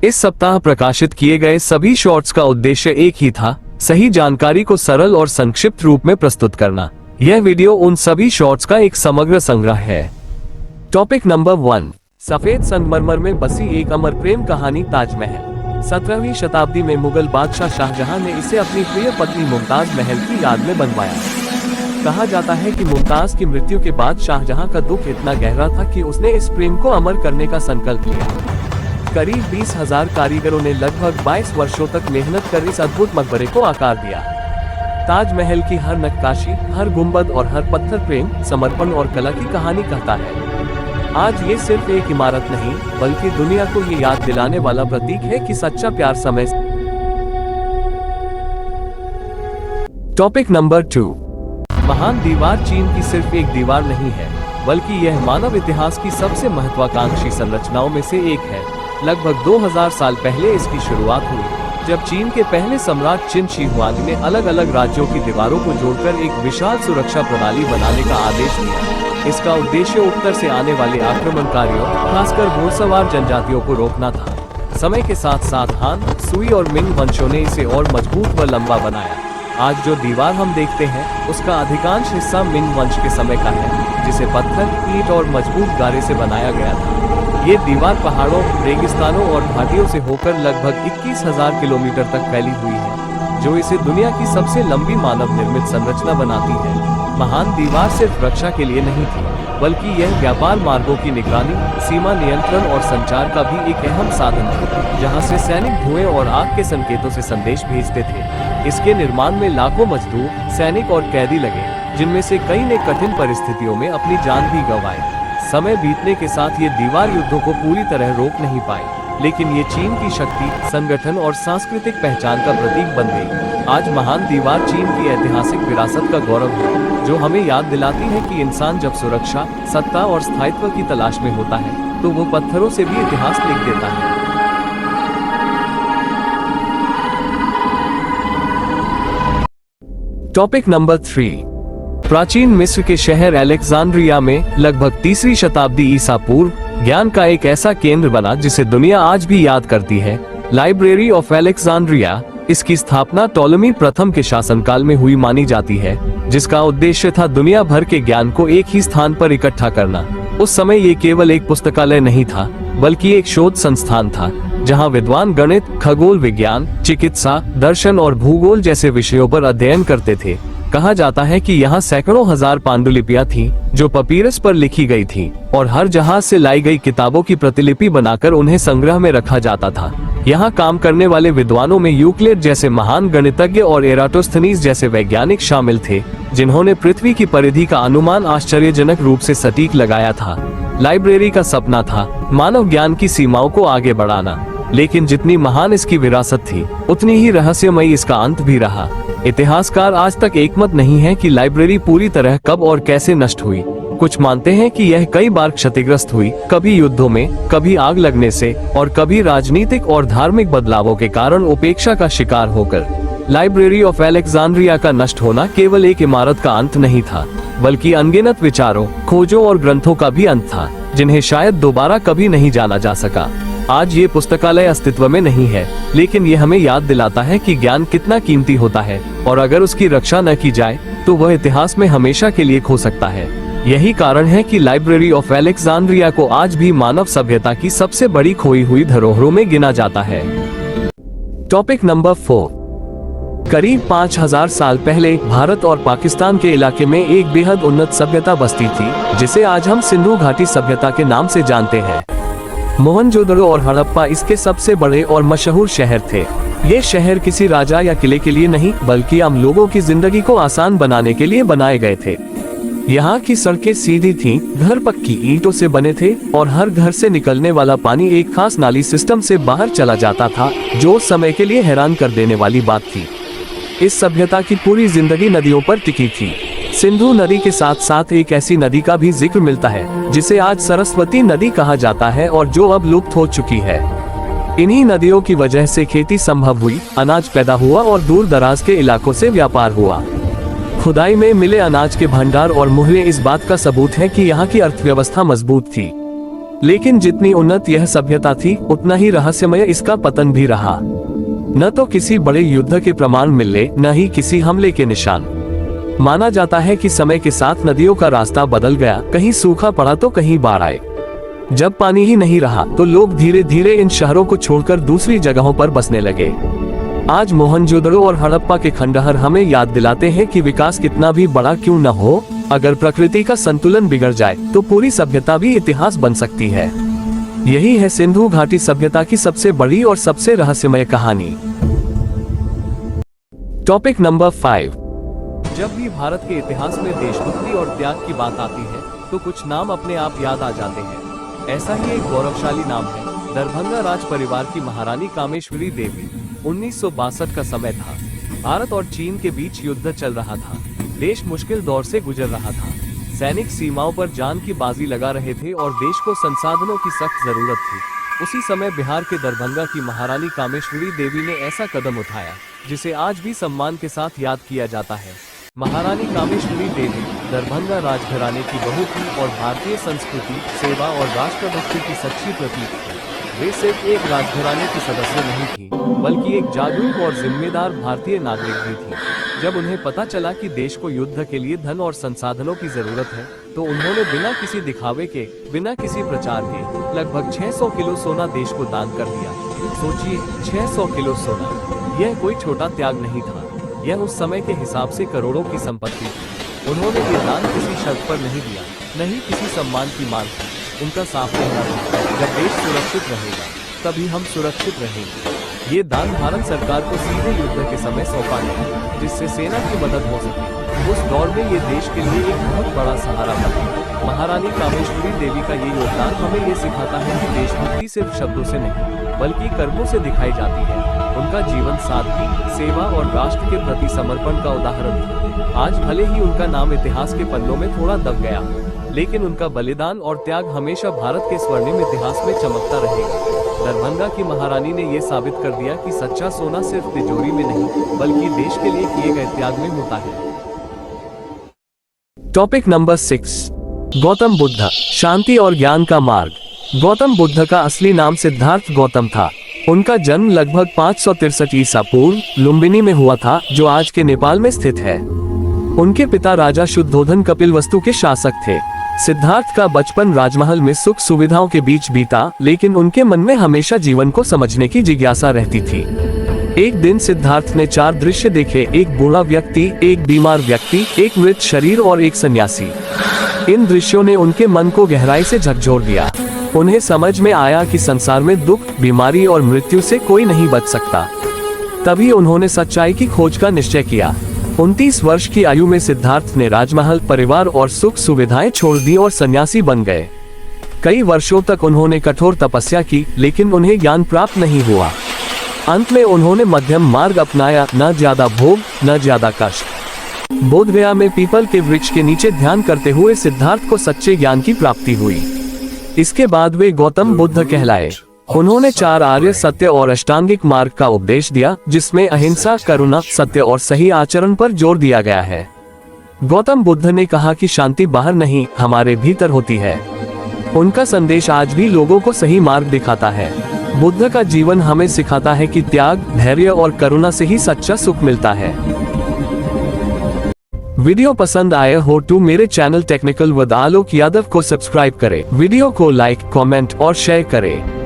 इस सप्ताह प्रकाशित किए गए सभी शॉर्ट्स का उद्देश्य एक ही था, सही जानकारी को सरल और संक्षिप्त रूप में प्रस्तुत करना। यह वीडियो उन सभी शॉर्ट्स का एक समग्र संग्रह है। टॉपिक नंबर 1, सफेद संगमरमर में बसी एक अमर प्रेम कहानी ताजमहल। 17वीं शताब्दी में मुगल बादशाह शाहजहां ने इसे अपनी प्रिय पत्नी मुमताज महल की याद में बनवाया। कहा जाता है कि मुमताज की मृत्यु के बाद शाहजहां का दुख इतना गहरा था कि उसने इस प्रेम को अमर करने का संकल्प लिया। करीब 20,000 कारीगरों ने लगभग 22 वर्षों तक मेहनत कर इस अद्भुत मकबरे को आकार दिया। ताजमहल की हर नक्काशी, हर गुंबद और हर पत्थर प्रेम, समर्पण और कला की कहानी कहता है। आज ये सिर्फ एक इमारत नहीं, बल्कि दुनिया को ये याद दिलाने वाला प्रतीक है कि सच्चा प्यार समय। टॉपिक नंबर 2, महान दीवार चीन की सिर्फ एक दीवार नहीं है, बल्कि यह मानव इतिहास की सबसे महत्वाकांक्षी संरचनाओं में से एक है। लगभग 2000 साल पहले इसकी शुरुआत हुई, जब चीन के पहले सम्राट चिन शी हुआंग ने अलग अलग राज्यों की दीवारों को जोड़कर एक विशाल सुरक्षा प्रणाली बनाने का आदेश दिया। इसका उद्देश्य उत्तर से आने वाले आक्रमणकारियों, खासकर घुड़सवार जनजातियों को रोकना था। समय के साथ साथ हान, सुई और मिंग वंशों ने इसे और मजबूत व लंबा बनाया। आज जो दीवार हम देखते हैं, उसका अधिकांश हिस्सा मिंग वंश के समय का है, जिसे पत्थर, ईंट और मजबूत गारे से बनाया गया था। ये दीवार पहाड़ों, रेगिस्तानों और घाटियों से होकर लगभग 21,000 किलोमीटर तक फैली हुई है, जो इसे दुनिया की सबसे लंबी मानव निर्मित संरचना बनाती है। महान दीवार सिर्फ रक्षा के लिए नहीं थी, बल्कि यह व्यापार मार्गों की निगरानी, सीमा नियंत्रण और संचार का भी एक अहम साधन था, जहां से सैनिक धुएं और आग के संकेतों से संदेश भेजते थे। इसके निर्माण में लाखों मजदूर, सैनिक और कैदी लगे, जिनमें से कई ने कठिन परिस्थितियों में अपनी जान भी गंवाई। समय बीतने के साथ ये दीवार युद्धों को पूरी तरह रोक नहीं पाई, लेकिन ये चीन की शक्ति, संगठन और सांस्कृतिक पहचान का प्रतीक बन गई। आज महान दीवार चीन की ऐतिहासिक विरासत का गौरव है, जो हमें याद दिलाती है कि इंसान जब सुरक्षा, सत्ता और स्थायित्व की तलाश में होता है, तो वो पत्थरों से भी इतिहास लिख देता है। टॉपिक नंबर 3, प्राचीन मिस्र के शहर अलेक्जेंड्रिया में लगभग 3री शताब्दी ईसा पूर्व ज्ञान का एक ऐसा केंद्र बना जिसे दुनिया आज भी याद करती है, लाइब्रेरी ऑफ अलेक्जेंड्रिया। इसकी स्थापना टॉलेमी प्रथम के शासनकाल में हुई मानी जाती है, जिसका उद्देश्य था दुनिया भर के ज्ञान को एक ही स्थान पर इकट्ठा करना। उस समय ये केवल एक पुस्तकालय नहीं था, बल्कि एक शोध संस्थान था, जहां विद्वान गणित, खगोल विज्ञान, चिकित्सा, दर्शन और भूगोल जैसे विषयों पर अध्ययन करते थे। कहा जाता है कि यहाँ सैकड़ों हजार पांडुलिपियां थीं, जो पपीरस पर लिखी गई थीं, और हर जहाज से लाई गई किताबों की प्रतिलिपि बनाकर उन्हें संग्रह में रखा जाता था। यहाँ काम करने वाले विद्वानों में यूक्लिड जैसे महान गणितज्ञ और एराटोस्थनीज जैसे वैज्ञानिक शामिल थे, जिन्होंने पृथ्वी की परिधि का अनुमान आश्चर्यजनक रूप से सटीक लगाया था। लाइब्रेरी का सपना था मानव ज्ञान की सीमाओं को आगे बढ़ाना, लेकिन जितनी महान इसकी विरासत थी, उतनी ही रहस्यमयी इसका अंत भी रहा। इतिहासकार आज तक एकमत नहीं है कि लाइब्रेरी पूरी तरह कब और कैसे नष्ट हुई। कुछ मानते हैं कि यह कई बार क्षतिग्रस्त हुई, कभी युद्धों में, कभी आग लगने से, और कभी राजनीतिक और धार्मिक बदलावों के कारण उपेक्षा का शिकार होकर। लाइब्रेरी ऑफ अलेक्जेंड्रिया का नष्ट होना केवल एक इमारत का अंत नहीं था, बल्कि अनगिनत विचारों, खोजों और ग्रंथों का भी अंत था, जिन्हें शायद दोबारा कभी नहीं जाना जा सका। आज ये पुस्तकालय अस्तित्व में नहीं है, लेकिन ये हमें याद दिलाता है कि ज्ञान कितना कीमती होता है, और अगर उसकी रक्षा न की जाए तो वह इतिहास में हमेशा के लिए खो सकता है। यही कारण है कि लाइब्रेरी ऑफ अलेक्जेंड्रिया को आज भी मानव सभ्यता की सबसे बड़ी खोई हुई धरोहरों में गिना जाता है। टॉपिक नंबर 4, करीब 5000 साल पहले भारत और पाकिस्तान के इलाके में एक बेहद उन्नत सभ्यता बसती थी, जिसे आज हम सिंधु घाटी सभ्यता के नाम से जानते हैं। मोहनजोदड़ो और हड़प्पा इसके सबसे बड़े और मशहूर शहर थे। ये शहर किसी राजा या किले के लिए नहीं, बल्कि आम लोगों की जिंदगी को आसान बनाने के लिए बनाए गए थे। यहाँ की सड़कें सीधी थीं, घर पक्की ईंटों से बने थे, और हर घर से निकलने वाला पानी एक खास नाली सिस्टम से बाहर चला जाता था, जो उस समय के लिए हैरान कर देने वाली बात थी। इस सभ्यता की पूरी जिंदगी नदियों पर टिकी थी। सिंधु नदी के साथ साथ एक ऐसी नदी का भी जिक्र मिलता है, जिसे आज सरस्वती नदी कहा जाता है और जो अब लुप्त हो चुकी है। इन्हीं नदियों की वजह से खेती संभव हुई, अनाज पैदा हुआ और दूर दराज के इलाकों से व्यापार हुआ। खुदाई में मिले अनाज के भंडार और मुहरें इस बात का सबूत है कि यहाँ की अर्थव्यवस्था मजबूत थी। लेकिन जितनी उन्नत यह सभ्यता थी उतना ही रहस्यमय इसका पतन भी रहा। न तो किसी बड़े युद्ध के प्रमाण मिले, न ही किसी हमले के निशान। माना जाता है कि समय के साथ नदियों का रास्ता बदल गया, कहीं सूखा पड़ा तो कहीं बाढ़ आए। जब पानी ही नहीं रहा तो लोग धीरे धीरे इन शहरों को छोड़कर दूसरी जगहों पर बसने लगे। आज मोहनजोदड़ो और हड़प्पा के खंडहर हमें याद दिलाते हैं कि विकास कितना भी बड़ा क्यों न हो, अगर प्रकृति का संतुलन बिगड़ जाए तो पूरी सभ्यता भी इतिहास बन सकती है। यही है सिंधु घाटी सभ्यता की सबसे बड़ी और सबसे रहस्यमय कहानी। Topic number 5। जब भी भारत के इतिहास में देशभक्ति और त्याग की बात आती है तो कुछ नाम अपने आप याद आ जाते हैं। ऐसा ही एक गौरवशाली नाम है दरभंगा राज परिवार की महारानी कामेश्वरी देवी। 1962 का समय था। भारत और चीन के बीच युद्ध चल रहा था। देश मुश्किल दौर से गुजर रहा था। सैनिक सीमाओं पर जान की बाजी लगा रहे थे और देश को संसाधनों की सख्त जरूरत थी। उसी समय बिहार के दरभंगा की महारानी कामेश्वरी देवी ने ऐसा कदम उठाया जिसे आज भी सम्मान के साथ याद किया जाता है। महारानी कामेश्वरी देवी दरभंगा राजघराने की बहू थी और भारतीय संस्कृति, सेवा और राष्ट्रभक्ति की सच्ची प्रतीक थी। वे सिर्फ एक राजघराने की सदस्य नहीं थी, बल्कि एक जागरूक और जिम्मेदार भारतीय नागरिक भी थी। जब उन्हें पता चला कि देश को युद्ध के लिए धन और संसाधनों की जरूरत है, तो उन्होंने बिना किसी दिखावे के, बिना किसी प्रचार के लगभग 600 किलो सोना देश को दान कर दिया। सोचिए, 600 किलो सोना। यह कोई छोटा त्याग नहीं था, यह उस समय के हिसाब से करोड़ों की संपत्ति थी। उन्होंने ये दान किसी शर्त पर नहीं दिया, नहीं किसी सम्मान की मांग की। उनका साफ कहना था, जब देश सुरक्षित रहेगा तभी हम सुरक्षित रहेंगे। ये दान भारत सरकार को सीधे युद्ध के समय सौंपा गया, जिससे सेना की मदद हो सके। उस दौर में ये देश के लिए एक बहुत बड़ा सहारा बना। महारानी कामेश्वरी देवी का ये योगदान हमें ये सिखाता है कि देशभक्ति सिर्फ शब्दों से नहीं, बल्कि कर्मों से दिखाई जाती है। उनका जीवन सादगी, सेवा और राष्ट्र के प्रति समर्पण का उदाहरण था। आज भले ही उनका नाम इतिहास के पन्नों में थोड़ा दब गया, लेकिन उनका बलिदान और त्याग हमेशा भारत के स्वर्णिम इतिहास में चमकता रहेगा। दरभंगा की महारानी ने ये साबित कर दिया कि सच्चा सोना सिर्फ तिजोरी में नहीं, बल्कि देश के लिए किए गए त्याग में होता है। Topic number 6। गौतम बुद्ध, शांति और ज्ञान का मार्ग। गौतम बुद्ध का असली नाम सिद्धार्थ गौतम था। उनका जन्म लगभग 563 ईसा पूर्व लुम्बिनी में हुआ था, जो आज के नेपाल में स्थित है। उनके पिता राजा शुद्धोधन कपिलवस्तु के शासक थे। सिद्धार्थ का बचपन राजमहल में सुख सुविधाओं के बीच बीता, लेकिन उनके मन में हमेशा जीवन को समझने की जिज्ञासा रहती थी। एक दिन सिद्धार्थ ने 4 दृश्य देखे, एक बूढ़ा व्यक्ति, एक बीमार व्यक्ति, एक मृत शरीर और एक सन्यासी। इन दृश्यों ने उनके मन को गहराई से झकझोर दिया। उन्हें समझ में आया कि संसार में दुख, बीमारी और मृत्यु से कोई नहीं बच सकता। तभी उन्होंने सच्चाई की खोज का निश्चय किया। 29 वर्ष की आयु में सिद्धार्थ ने राजमहल, परिवार और सुख सुविधाएं छोड़ दी और सन्यासी बन गए। कई वर्षों तक उन्होंने कठोर तपस्या की, लेकिन उन्हें ज्ञान प्राप्त नहीं हुआ। अंत में उन्होंने मध्यम मार्ग अपनाया, न ज्यादा भोग, न ज्यादा कष्ट। बोधगया में पीपल के वृक्ष के नीचे ध्यान करते हुए सिद्धार्थ को सच्चे ज्ञान की प्राप्ति हुई। इसके बाद वे गौतम बुद्ध कहलाए। उन्होंने 4 आर्य सत्य और अष्टांगिक मार्ग का उपदेश दिया, जिसमें अहिंसा, करुणा, सत्य और सही आचरण पर जोर दिया गया है। गौतम बुद्ध ने कहा कि शांति बाहर नहीं, हमारे भीतर होती है। उनका संदेश आज भी लोगों को सही मार्ग दिखाता है। बुद्ध का जीवन हमें सिखाता है कि त्याग, धैर्य और करुणा से ही सच्चा सुख मिलता है। वीडियो पसंद आए हो तो मेरे चैनल टेक्निकल विद आलोक यादव को सब्सक्राइब करें। वीडियो को लाइक, कमेंट और शेयर करें।